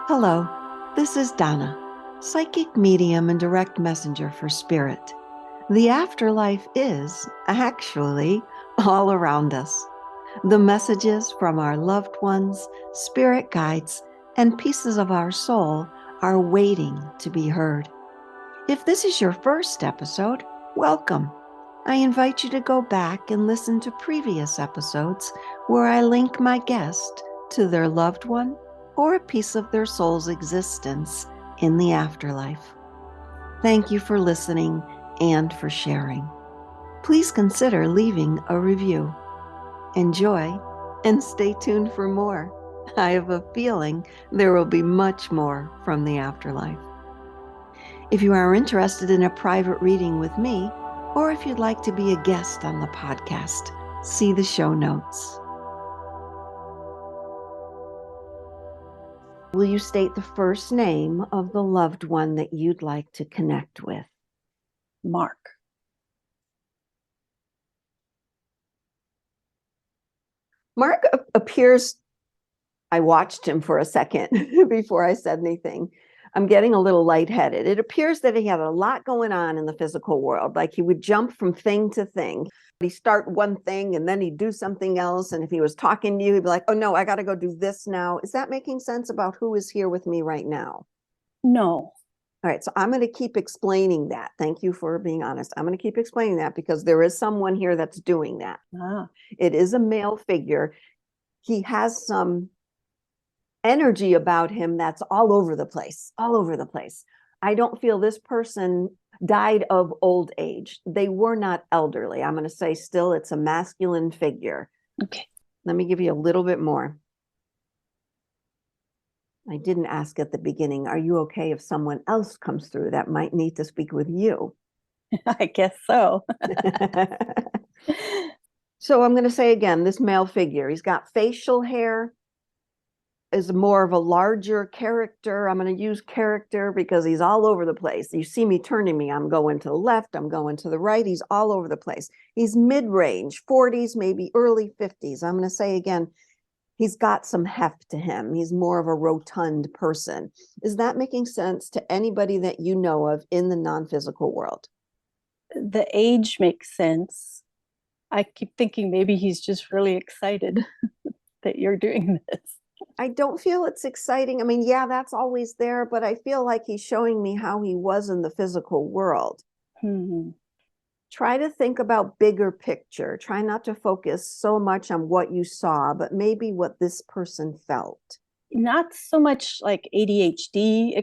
Hello, this is Donna, psychic medium and direct messenger for spirit. The afterlife is actually all around us. The messages from our loved ones, spirit guides, and pieces of our soul are waiting to be heard. If this is your first episode, welcome. I invite you to go back and listen to previous episodes where I link my guest to their loved one or a piece of their soul's existence in the afterlife. Thank you for listening and for sharing. Please consider leaving a review. Enjoy and stay tuned for more. I have a feeling there will be much more from the afterlife. If you are interested in a private reading with me, or if you'd like to be a guest on the podcast, see the show notes. Will you state the first name of the loved one that you'd like to connect with? Mark. Mark appears, I watched him for a second before I said anything. I'm getting a little lightheaded. It appears that he had a lot going on in the physical world. Like he would jump from thing to thing. He'd start one thing and then he'd do something else. And if he was talking to you, he'd be like, oh no, I got to go do this now. Is that making sense about who is here with me right now? No. All right, so I'm going to keep explaining that. Thank you for being honest. I'm going to keep explaining that because there is someone here that's doing that. It is a male figure. He has some energy about him that's all over the place, all over the place. I don't feel this person died of old age. They were not elderly. I'm going to say still it's a masculine figure. Okay. Let me give you a little bit more. I didn't ask at the beginning, are you okay if someone else comes through that might need to speak with you? I guess so. So I'm going to say again, this male figure, he's got facial hair, is more of a larger character. I'm going to use character because he's all over the place. You see me turning me, I'm going to the left, I'm going to the right. He's all over the place. He's mid-range, 40s, maybe early 50s. I'm going to say again, he's got some heft to him. He's more of a rotund person. Is that making sense to anybody that you know of in the non-physical world? The age makes sense. I keep thinking maybe he's just really excited that you're doing this. I don't feel it's exciting. I mean, yeah, that's always there, but I feel like he's showing me how he was in the physical world. Try to think about bigger picture. Try not to focus so much on what you saw, but maybe what this person felt. Not so much like ADHD,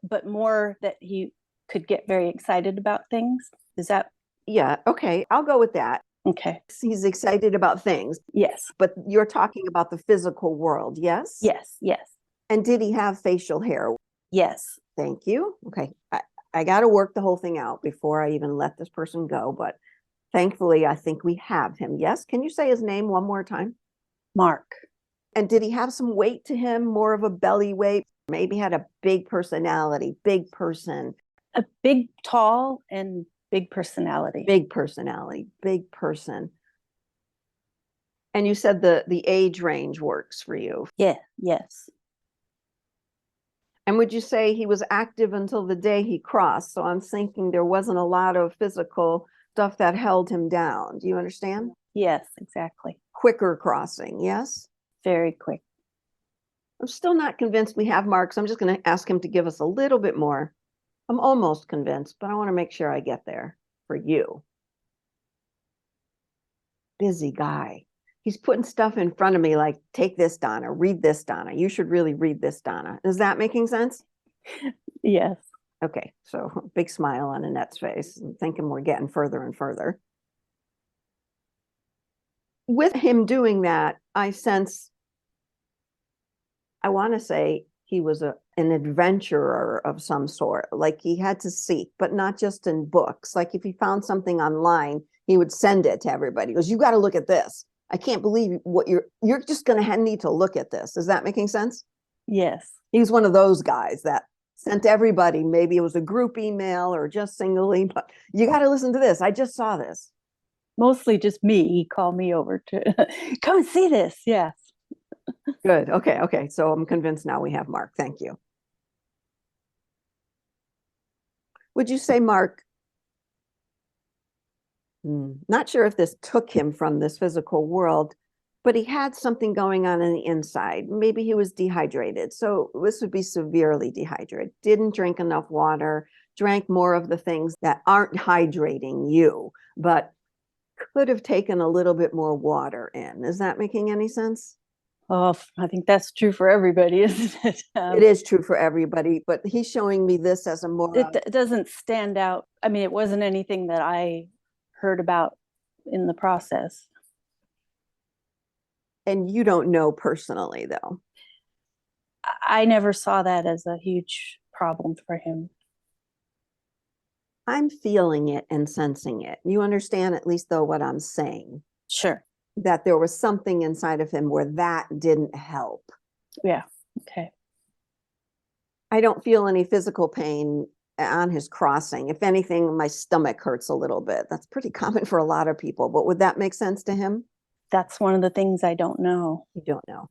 but more that he could get very excited about things. Is that? Yeah, okay, I'll go with that. Okay. He's excited about things. Yes. But you're talking about the physical world, yes? Yes, yes. And did he have facial hair? Yes. Thank you. Okay, I got to work the whole thing out before I even let this person go, but thankfully I think we have him. Yes, can you say his name one more time? Mark. And did he have some weight to him, more of a belly weight? Maybe had a big personality, big person. A big, tall, and big personality. Big personality, big person. And you said the age range works for you. Yeah, yes. And would you say he was active until the day he crossed? So I'm thinking there wasn't a lot of physical stuff that held him down. Do you understand? Yes, exactly. Quicker crossing, yes? Very quick. I'm still not convinced we have Mark, so I'm just going to ask him to give us a little bit more. I'm almost convinced, but I want to make sure I get there for you. Busy guy. He's putting stuff in front of me like, take this, Donna, read this, Donna. You should really read this, Donna. Is that making sense? Yes. Okay, so big smile on Annette's face. I'm thinking we're getting further and further. With him doing that, I sense, I want to say he was an adventurer of some sort. Like he had to seek, but not just in books. Like if he found something online, he would send it to everybody. He goes, you got to look at this. I can't believe what you're just going to need to look at this. Is that making sense? Yes. He was one of those guys that sent everybody. Maybe it was a group email or just singly, but you got to listen to this. I just saw this. Mostly just me. He called me over to come and see this. Yes. Good. Okay. So I'm convinced now we have Mark. Thank you. Would you say, Mark, not sure if this took him from this physical world, but he had something going on the inside. Maybe he was dehydrated. So this would be severely dehydrated, didn't drink enough water, drank more of the things that aren't hydrating you, but could have taken a little bit more water in. Is that making any sense? Oh, I think that's true for everybody, isn't it? It is true for everybody, but he's showing me this as a more It doesn't stand out. I mean, it wasn't anything that I heard about in the process. and you don't know personally, though. I never saw that as a huge problem for him. I'm feeling it and sensing it. You understand, at least, though, what I'm saying? Sure. That there was something inside of him where that didn't help. Yeah. Okay. I don't feel any physical pain on his crossing. If anything, my stomach hurts a little bit. That's pretty common for a lot of people, but would that make sense to him? That's one of the things I don't know. You don't know.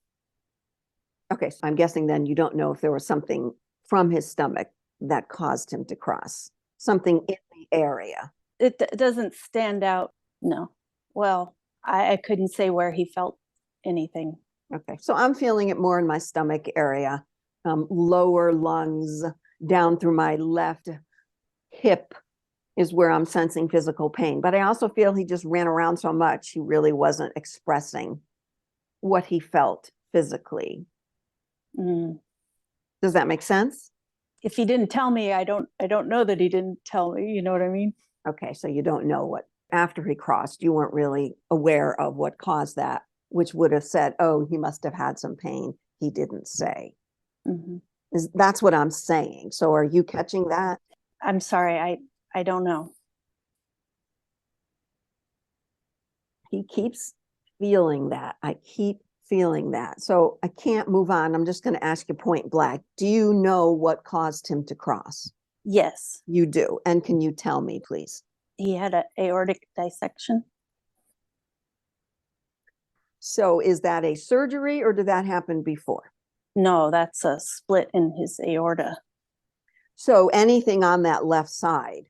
Okay, so I'm guessing then you don't know if there was something from his stomach that caused him to cross, something in the area. It doesn't stand out. No. Well, I couldn't say where he felt anything. Okay, so I'm feeling it more in my stomach area, lower lungs, down through my left hip is where I'm sensing physical pain. But I also feel he just ran around so much, he really wasn't expressing what he felt physically. Mm. Does that make sense? If he didn't tell me, I don't know that he didn't tell me. You know what I mean? Okay, so you don't know what, after he crossed, you weren't really aware of what caused that, which would have said, oh, he must have had some pain. He didn't say. Mm-hmm. That's what I'm saying. So are you catching that? I'm sorry, I don't know. He keeps feeling that. I keep feeling that. So I can't move on. I'm just going to ask you point blank. Do you know what caused him to cross? Yes. You do. And can you tell me, please? He had an aortic dissection. So is that a surgery or did that happen before? No, that's a split in his aorta. So anything on that left side?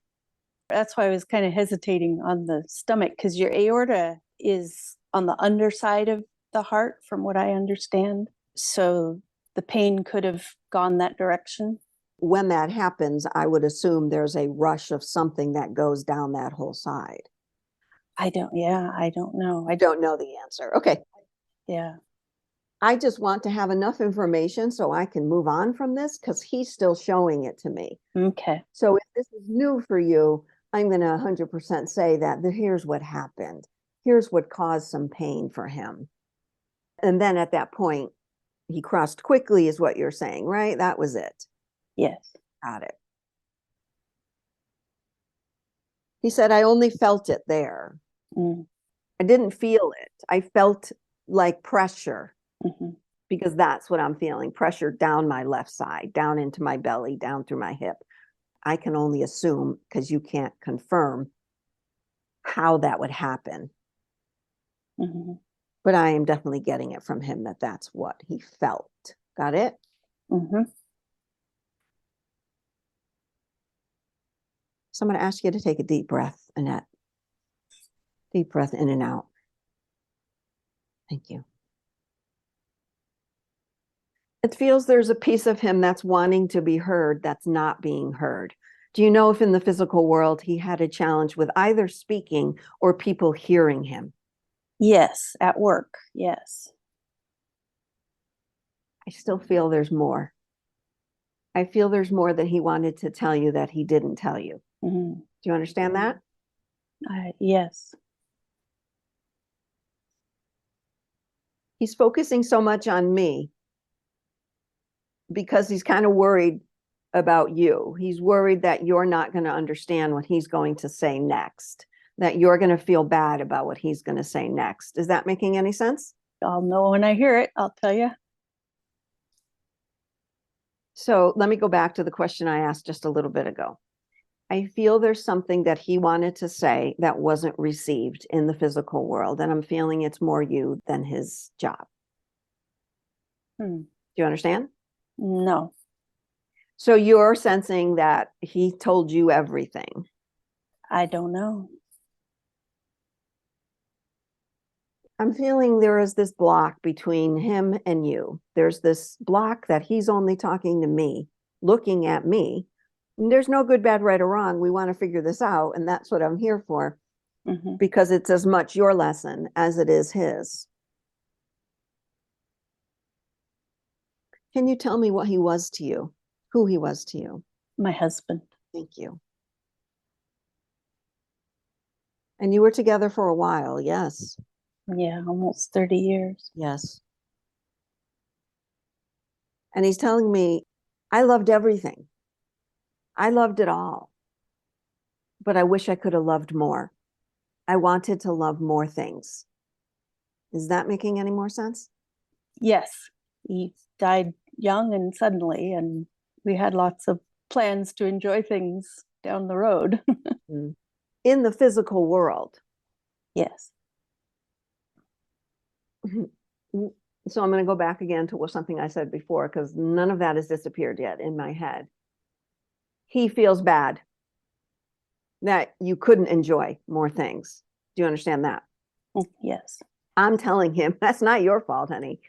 That's why I was kind of hesitating on the stomach, because your aorta is on the underside of the heart, from what I understand. So the pain could have gone that direction. When that happens, I would assume there's a rush of something that goes down that whole side. I don't know. I don't know the answer. Okay. Yeah. I just want to have enough information so I can move on from this because he's still showing it to me. Okay. So if this is new for you, I'm going to 100% say that here's what happened. Here's what caused some pain for him. And then at that point, he crossed quickly is what you're saying, right? That was it. Yes. Got it. He said, I only felt it there. Mm. I didn't feel it. I felt like pressure Mm-hmm. because that's what I'm feeling. Pressure down my left side, down into my belly, down through my hip. I can only assume because you can't confirm how that would happen. Mm-hmm. But I am definitely getting it from him that that's what he felt. Got it? Mm-hmm. So I'm going to ask you to take a deep breath, Annette. Deep breath in and out. Thank you. It feels there's a piece of him that's wanting to be heard that's not being heard. Do you know if in the physical world he had a challenge with either speaking or people hearing him? Yes, at work. Yes. I still feel there's more. I feel there's more that he wanted to tell you that he didn't tell you. Mm-hmm. Do you understand that? Yes. He's focusing so much on me because he's kind of worried about you. He's worried that you're not going to understand what he's going to say next, that you're going to feel bad about what he's going to say next. Is that making any sense? I'll know when I hear it. I'll tell you. So let me go back to the question I asked just a little bit ago. I feel there's something that he wanted to say that wasn't received in the physical world, and I'm feeling it's more you than his job. Hmm. Do you understand? No, So you're sensing that he told you everything. I don't know. I'm feeling there is this block between him and you. There's this block that he's only talking to me, looking at me. And there's no good, bad, right, or wrong. We want to figure this out. And that's what I'm here for, Mm-hmm. because it's as much your lesson as it is his. Can you tell me what he was to you? Who he was to you? My husband. Thank you. And you were together for a while, yes. Yeah, almost 30 years. Yes. And he's telling me, I loved everything. I loved it all. But I wish I could have loved more. I wanted to love more things. Is that making any more sense? Yes, he died young and suddenly, and we had lots of plans to enjoy things down the road. In the physical world. Yes. So I'm going to go back again to something I said before, because none of that has disappeared yet in my head. He feels bad that you couldn't enjoy more things. Do you understand that? Yes. I'm telling him, that's not your fault, honey.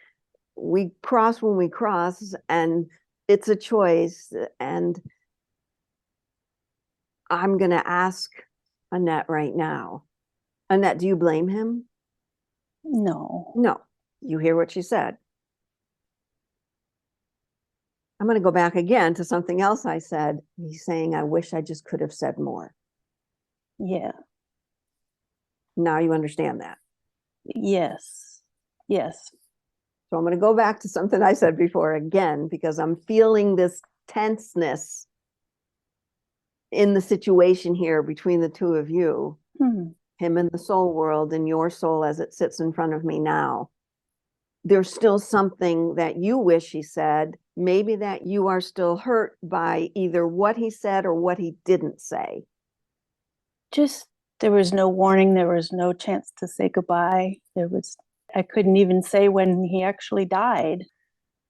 We cross when we cross, and it's a choice. And I'm going to ask Annette right now. Annette, do you blame him? No. No. You hear what she said. I'm going to go back again to something else I said. He's saying, I wish I just could have said more. Yeah. Now you understand that. Yes. Yes. So I'm going to go back to something I said before again, because I'm feeling this tenseness in the situation here between the two of you, him in the soul world and your soul as it sits in front of me now. There's still something that you wish he said, maybe that you are still hurt by either what he said or what he didn't say. Just, there was no warning. There was no chance to say goodbye. I couldn't even say when he actually died.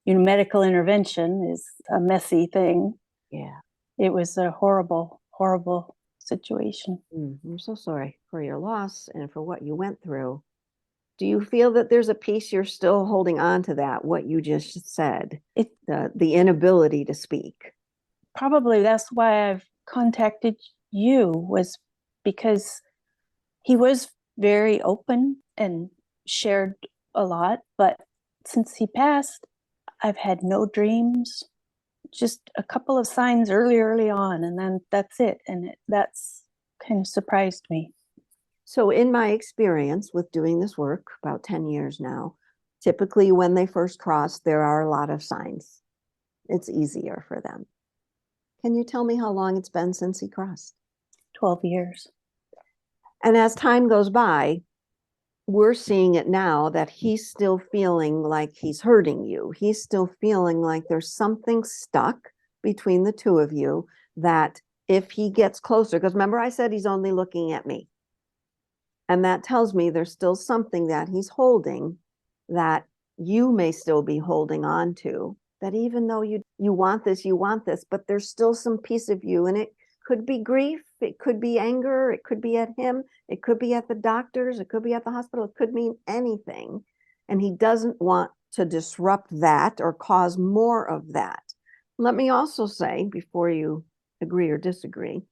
Medical intervention is a messy thing. Yeah. It was a horrible, horrible situation. I'm so sorry for your loss and for what you went through. Do you feel that there's a piece you're still holding on to that, what you just said, the inability to speak? Probably that's why I've contacted you, was because he was very open and shared a lot. But since he passed, I've had no dreams, just a couple of signs early on, and then that's it. And that's kind of surprised me. So in my experience with doing this work, about 10 years now, typically when they first cross, there are a lot of signs. It's easier for them. Can you tell me how long it's been since he crossed? 12 years. And as time goes by, we're seeing it now that he's still feeling like he's hurting you. He's still feeling like there's something stuck between the two of you, that if he gets closer, because remember I said he's only looking at me. And that tells me there's still something that he's holding that you may still be holding on to, that even though you want this, but there's still some piece of you, and it could be grief, it could be anger, it could be at him, it could be at the doctors, it could be at the hospital, it could mean anything. And he doesn't want to disrupt that or cause more of that. Let me also say, before you agree or disagree,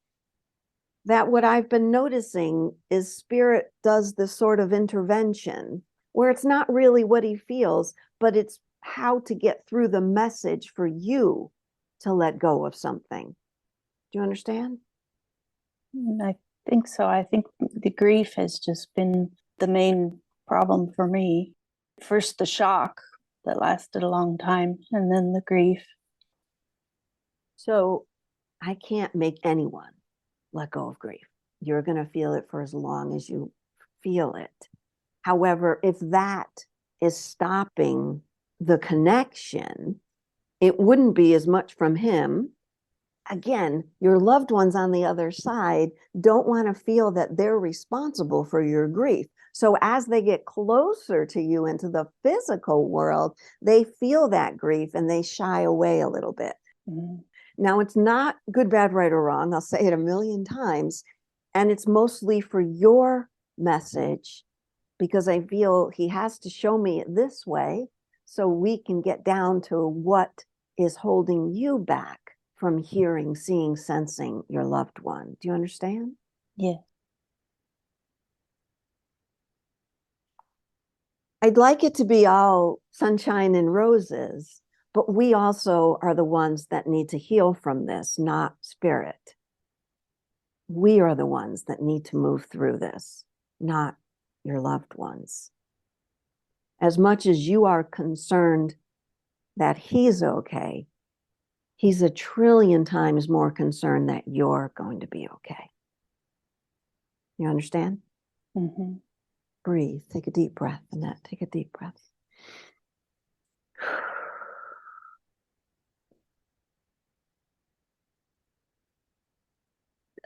that what I've been noticing is spirit does this sort of intervention where it's not really what he feels, but it's how to get through the message for you to let go of something. Do you understand? I think so. I think the grief has just been the main problem for me. First, the shock that lasted a long time, and then the grief. So I can't make anyone let go of grief. You're going to feel it for as long as you feel it. However, if that is stopping the connection, it wouldn't be as much from him. Again, your loved ones on the other side don't want to feel that they're responsible for your grief. So as they get closer to you into the physical world, they feel that grief and they shy away a little bit. Mhm. Now, it's not good, bad, right, or wrong. I'll say it a million times. And it's mostly for your message, because I feel he has to show me it this way so we can get down to what is holding you back from hearing, seeing, sensing your loved one. Do you understand? Yeah. I'd like it to be all sunshine and roses, but we also are the ones that need to heal from this, not spirit. We are the ones that need to move through this, not your loved ones. As much as you are concerned that he's okay, he's a trillion times more concerned that you're going to be okay. You understand? Mm-hmm. Breathe. Take a deep breath, Annette. Take a deep breath.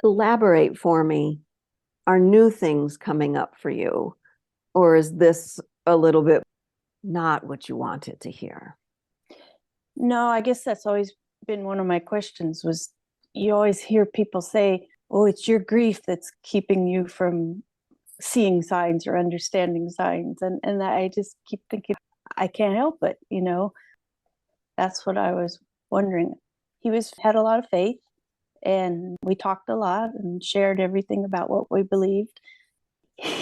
Elaborate for me. Are new things coming up for you? Or is this a little bit not what you wanted to hear? No, I guess that's always been one of my questions was you always hear people say, oh, it's your grief that's keeping you from seeing signs or understanding signs. And I just keep thinking, I can't help it, you know. That's what I was wondering. He had a lot of faith, and we talked a lot and shared everything about what we believed.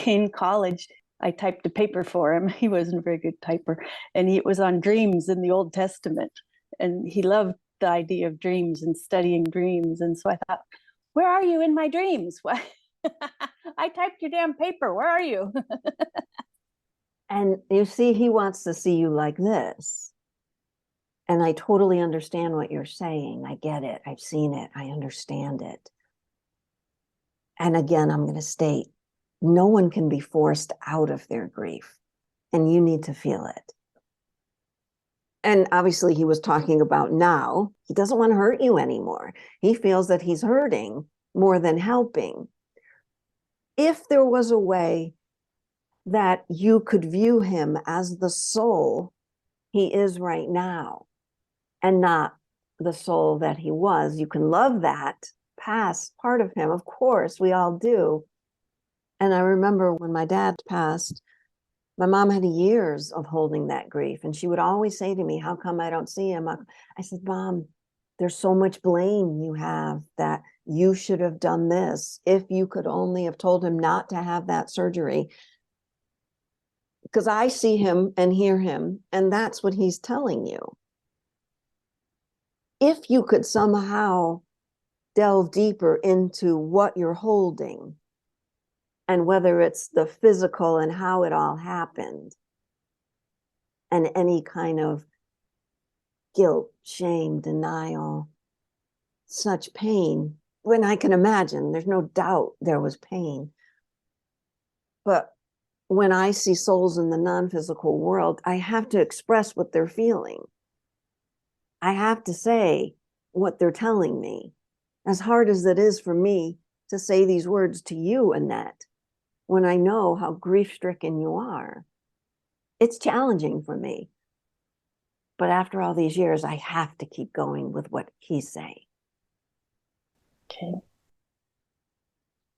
In college, I typed a paper for him. He wasn't a very good typer, and it was on dreams in the Old Testament. And he loved the idea of dreams and studying dreams. And so I thought, where are you in my dreams? Why? I typed your damn paper. Where are you? And you see, he wants to see you like this. And I totally understand what you're saying. I get it. I've seen it. I understand it. And again, I'm going to state, no one can be forced out of their grief, and you need to feel it. And obviously, he was talking about now. He doesn't want to hurt you anymore. He feels that he's hurting more than helping. If there was a way that you could view him as the soul he is right now and not the soul that he was, you can love that past part of him. Of course, we all do. And I remember when my dad passed, my mom had years of holding that grief. And she would always say to me, how come I don't see him? I said, Mom, there's so much blame you have that you should have done this. If you could only have told him not to have that surgery. Because I see him and hear him, and that's what he's telling you. If you could somehow delve deeper into what you're holding and whether it's the physical and how it all happened and any kind of guilt, shame, denial, such pain, when I can imagine, there's no doubt there was pain. But when I see souls in the non-physical world, I have to express what they're feeling. I have to say what they're telling me. As hard as it is for me to say these words to you, Annette, when I know how grief-stricken you are, it's challenging for me. But after all these years, I have to keep going with what he's saying. Okay.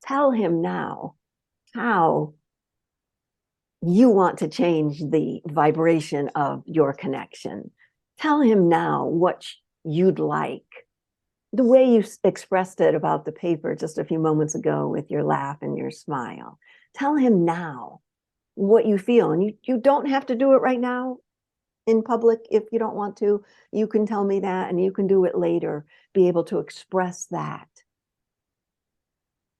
Tell him now how you want to change the vibration of your connection. Tell him now what you'd like. The way you expressed it about the paper just a few moments ago with your laugh and your smile. Tell him now what you feel. And you don't have to do it right now in public if you don't want to. You can tell me that and you can do it later. Be able to express that.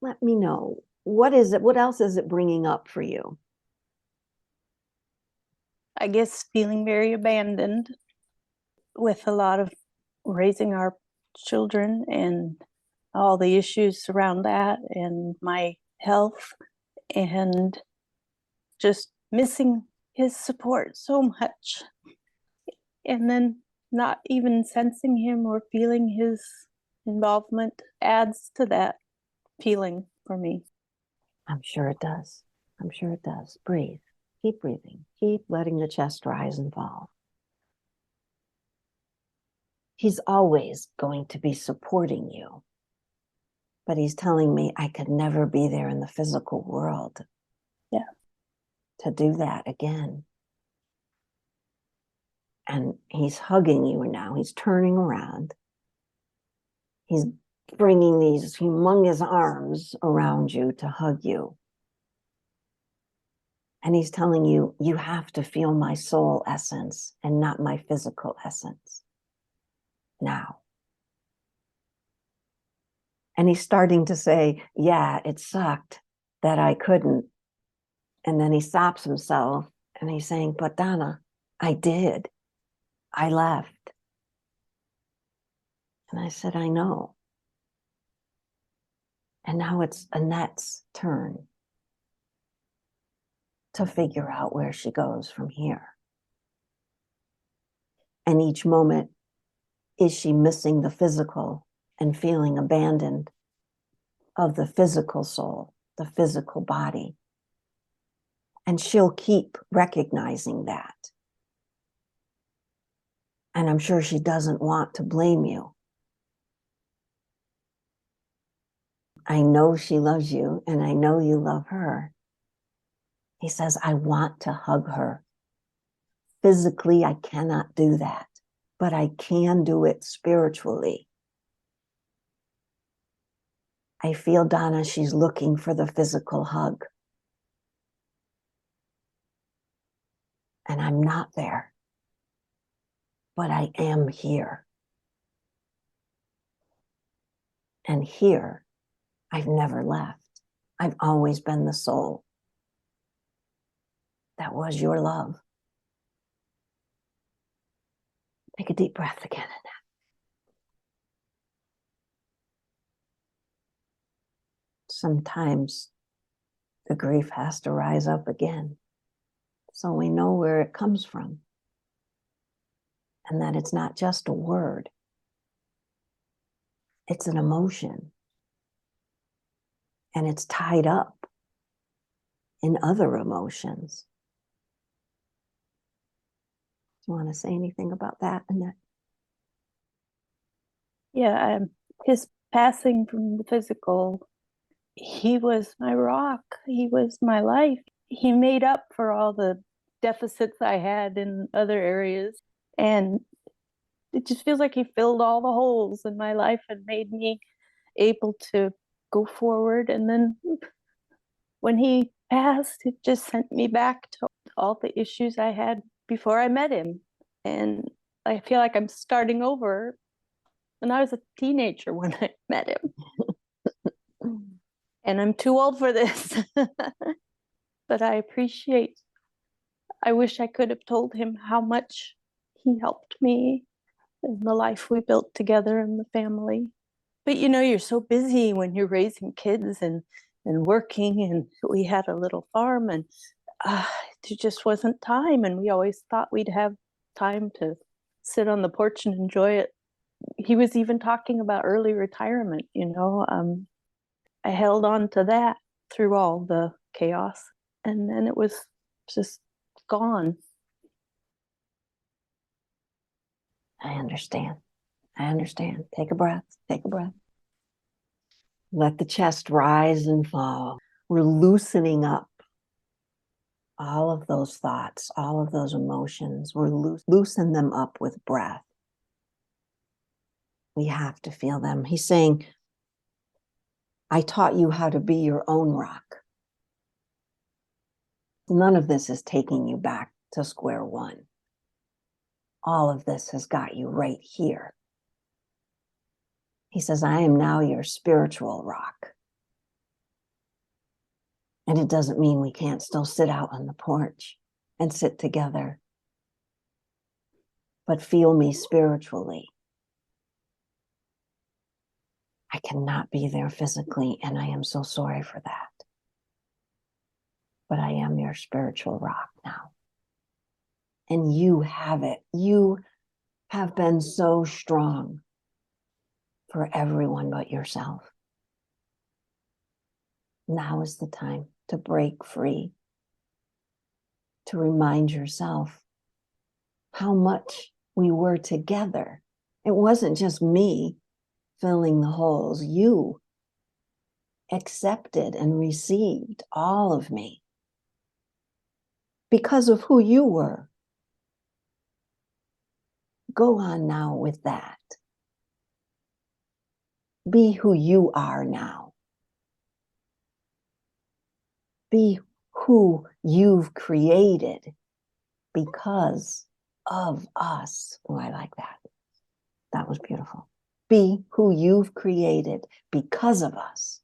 Let me know. What is it? What else is it bringing up for you? I guess feeling very abandoned with a lot of raising our children and all the issues around that and my health and just missing his support so much. And then not even sensing him or feeling his involvement adds to that feeling for me. I'm sure it does. I'm sure it does. Breathe. Keep breathing. Keep letting the chest rise and fall. He's always going to be supporting you. But he's telling me I could never be there in the physical world. Yeah. To do that again. And he's hugging you now. He's turning around. He's bringing these humongous arms around you to hug you. And he's telling you, you have to feel my soul essence and not my physical essence now. And he's starting to say, yeah, it sucked that I couldn't. And then he stops himself and he's saying, but Donna, I did. I left. And I said, I know. And now it's Annette's turn to figure out where she goes from here. And each moment, is she missing the physical and feeling abandoned of the physical soul, the physical body? And she'll keep recognizing that. And I'm sure she doesn't want to blame you. I know she loves you, and I know you love her. He says, I want to hug her. Physically, I cannot do that, but I can do it spiritually. I feel, Donna, she's looking for the physical hug. And I'm not there, but I am here. And here, I've never left. I've always been the soul that was your love. Take a deep breath again. Sometimes the grief has to rise up again, so we know where it comes from. And that it's not just a word. It's an emotion. And it's tied up in other emotions. Do you want to say anything about that, Annette? Yeah, his passing from the physical, he was my rock. He was my life. He made up for all the deficits I had in other areas. And it just feels like he filled all the holes in my life and made me able to go forward. And then when he passed, it just sent me back to all the issues I had before I met him. And I feel like I'm starting over. And I was a teenager when I met him. And I'm too old for this. But I wish I could have told him how much he helped me in the life we built together in the family. But you're so busy when you're raising kids and working, and we had a little farm, and there just wasn't time. And we always thought we'd have time to sit on the porch and enjoy it. He was even talking about early retirement, I held on to that through all the chaos, and then it was just gone. I understand. I understand. Take a breath. Take a breath. Let the chest rise and fall. We're loosening up all of those thoughts, all of those emotions. We're loosen them up with breath. We have to feel them. He's saying, I taught you how to be your own rock. None of this is taking you back to square one. All of this has got you right here. He says, I am now your spiritual rock. And it doesn't mean we can't still sit out on the porch and sit together, but feel me spiritually. I cannot be there physically, and I am so sorry for that. But I am your spiritual rock now. And you have it. You have been so strong for everyone but yourself. Now is the time. to break free, to remind yourself how much we were together. It wasn't just me filling the holes. You accepted and received all of me because of who you were. Go on now with that. Be who you are now. Be who you've created because of us. Oh, I like that. That was beautiful. Be who you've created because of us.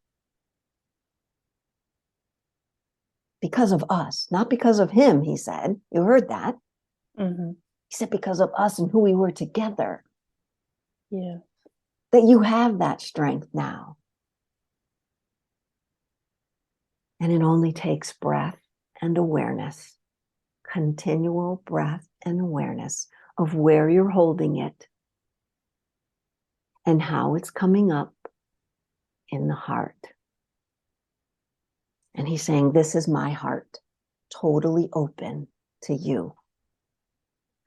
Because of us, not because of him, he said. You heard that. Mm-hmm. He said because of us and who we were together. Yeah. That you have that strength now. And it only takes breath and awareness, continual breath and awareness of where you're holding it and how it's coming up in the heart. And he's saying, this is my heart, totally open to you.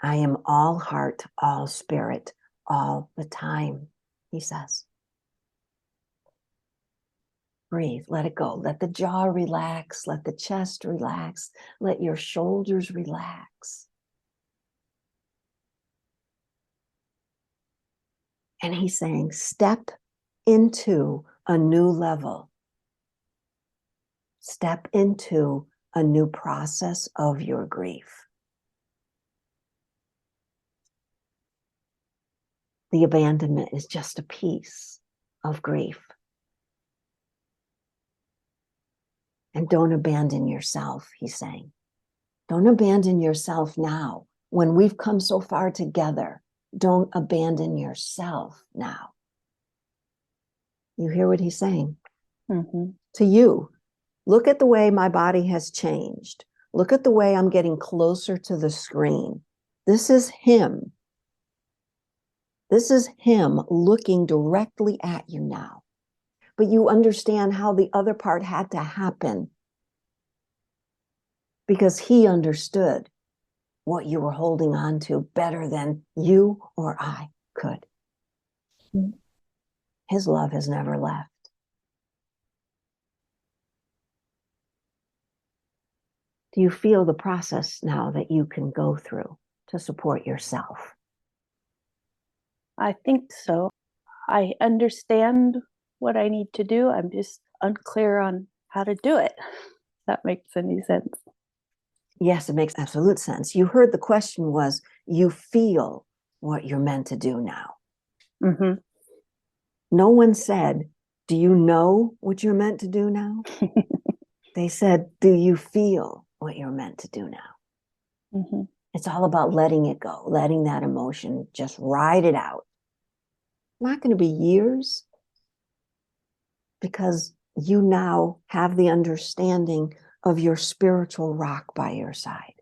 I am all heart, all spirit, all the time, he says. Breathe, let it go. Let the jaw relax, let the chest relax, let your shoulders relax. And he's saying, step into a new level. Step into a new process of your grief. The abandonment is just a piece of grief. And don't abandon yourself, he's saying. Don't abandon yourself now. When we've come so far together, don't abandon yourself now. You hear what he's saying? Mm-hmm. To you, look at the way my body has changed. Look at the way I'm getting closer to the screen. This is him. This is him looking directly at you now. But you understand how the other part had to happen because he understood what you were holding on to better than you or I could. His love has never left. Do you feel the process now that you can go through to support yourself? I think so. I understand what I need to do. I'm just unclear on how to do it. If that makes any sense. Yes, it makes absolute sense. You heard the question was, you feel what you're meant to do now. Mm-hmm. No one said, do you know what you're meant to do now? They said, do you feel what you're meant to do now? Mm-hmm. It's all about letting it go, letting that emotion just ride it out. Not going to be years, because you now have the understanding of your spiritual rock by your side.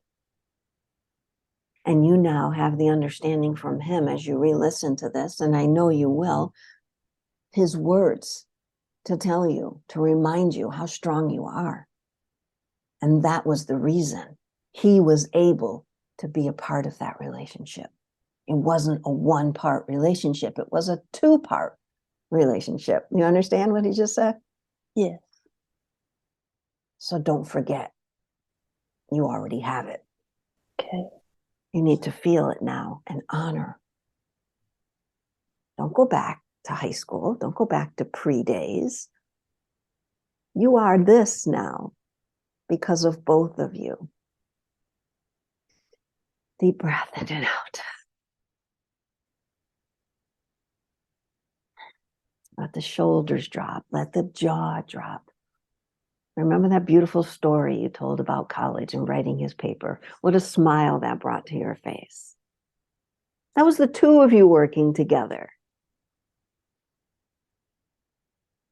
And you now have the understanding from him as you re-listen to this, and I know you will, his words to tell you, to remind you how strong you are. And that was the reason he was able to be a part of that relationship. It wasn't a one-part relationship. It was a two-part relationship. You understand what he just said? Yes. So don't forget, you already have it. Okay. You need to feel it now and honor. Don't go back to high school. Don't go back to pre-days. You are this now because of both of you. Deep breath in and out. Let the shoulders drop. Let the jaw drop. Remember that beautiful story you told about college and writing his paper? What a smile that brought to your face. That was the two of you working together.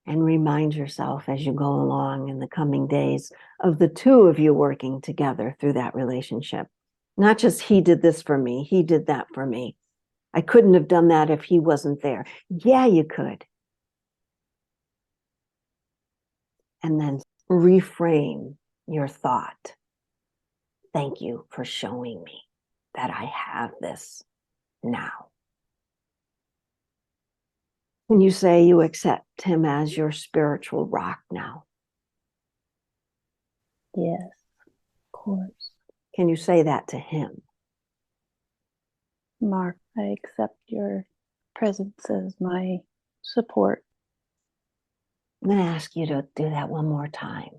And remind yourself as you go along in the coming days of the two of you working together through that relationship. Not just he did this for me, he did that for me. I couldn't have done that if he wasn't there. Yeah, you could. And then reframe your thought. Thank you for showing me that I have this now. When you say you accept him as your spiritual rock now. Yes, of course. Can you say that to him? Mark, I accept your presence as my support. I'm going to ask you to do that one more time.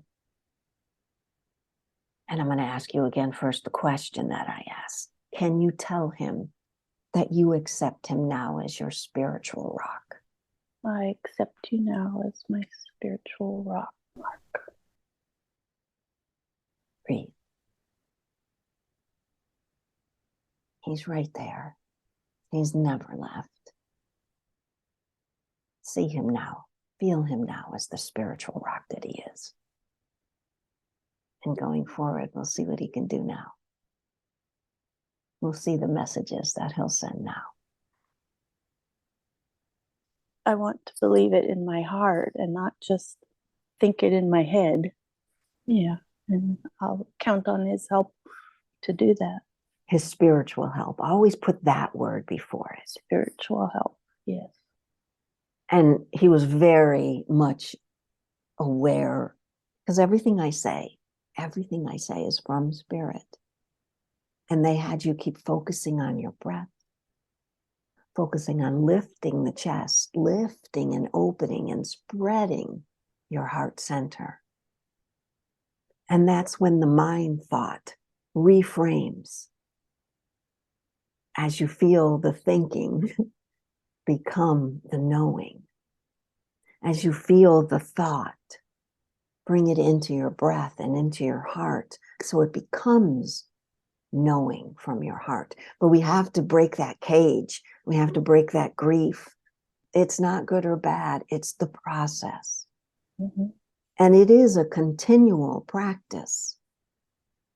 And I'm going to ask you again first the question that I asked. Can you tell him that you accept him now as your spiritual rock? I accept you now as my spiritual rock, Mark. Breathe. He's right there. He's never left. See him now. Feel him now as the spiritual rock that he is. And going forward, we'll see what he can do now. We'll see the messages that he'll send now. I want to believe it in my heart and not just think it in my head. Yeah, and I'll count on his help to do that. His spiritual help. Always put that word before it. Spiritual help, yes. And he was very much aware, because everything I say is from spirit. And they had you keep focusing on your breath, focusing on lifting the chest, lifting and opening and spreading your heart center. And that's when the mind thought reframes. As you feel the thinking become the knowing. As you feel the thought, bring it into your breath and into your heart so it becomes knowing from your heart. But we have to break that cage. We have to break that grief. It's not good or bad. It's the process. Mm-hmm. And it is a continual practice.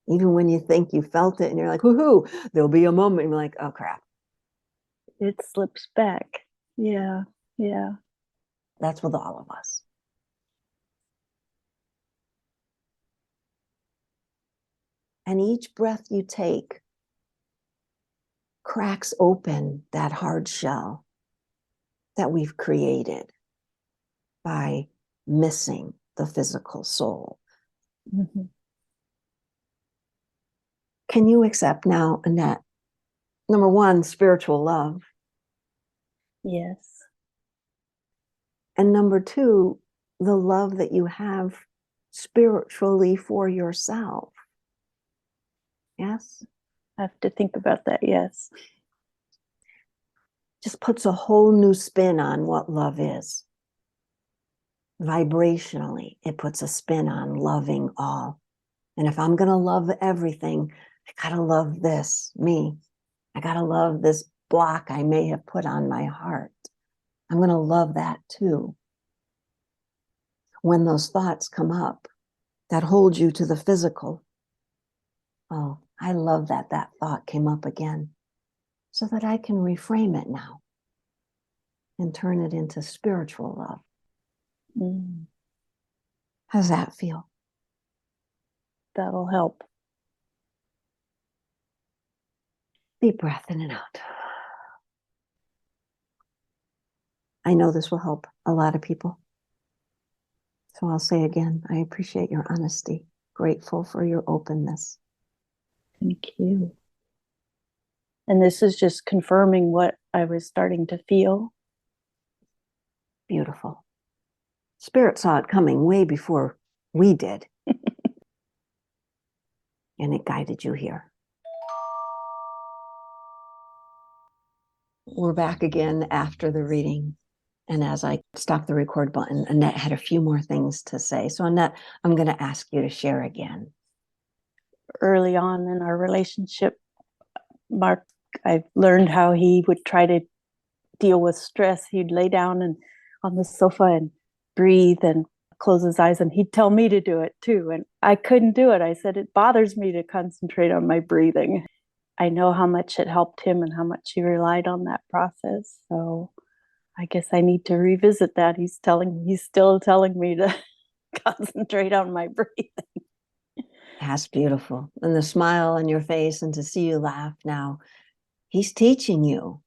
Even when you think you felt it and you're like, woohoo, there'll be a moment and you're like, oh crap. It slips back. Yeah, yeah. That's with all of us. And each breath you take cracks open that hard shell that we've created by missing the physical soul. Mm-hmm. Can you accept now, Annette, number one, spiritual love? Yes. And number two, the love that you have spiritually for yourself. Yes? I have to think about that, yes. Just puts a whole new spin on what love is. Vibrationally, it puts a spin on loving all. And if I'm going to love everything, I got to love this, me. I got to love this block I may have put on my heart. I'm going to love that too. When those thoughts come up that hold you to the physical, oh, I love that that thought came up again so that I can reframe it now and turn it into spiritual love. Mm. How's that feel? That'll help. Deep breath in and out. I know this will help a lot of people. So I'll say again, I appreciate your honesty. Grateful for your openness. Thank you. And this is just confirming what I was starting to feel. Beautiful. Spirit saw it coming way before we did. And it guided you here. We're back again after the reading. And as I stopped the record button, Annette had a few more things to say. So Annette, I'm going to ask you to share again. Early on in our relationship, Mark, I've learned how he would try to deal with stress. He'd lay down and on the sofa and breathe and close his eyes, and he'd tell me to do it too. And I couldn't do it. I said, it bothers me to concentrate on my breathing. I know how much it helped him and how much he relied on that process. So I guess I need to revisit that. He's still telling me to concentrate on my breathing. That's beautiful. And the smile on your face and to see you laugh now. He's teaching you.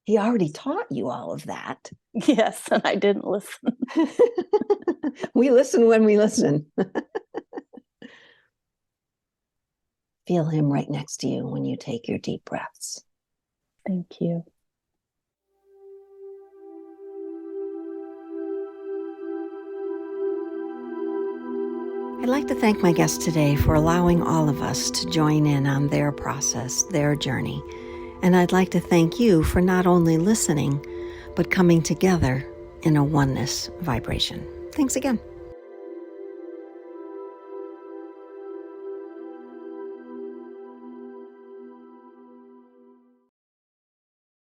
He already taught you all of that. Yes, and I didn't listen. We listen when we listen. Feel him right next to you when you take your deep breaths. Thank you. I'd like to thank my guests today for allowing all of us to join in on their process, their journey. And I'd like to thank you for not only listening, but coming together in a oneness vibration. Thanks again.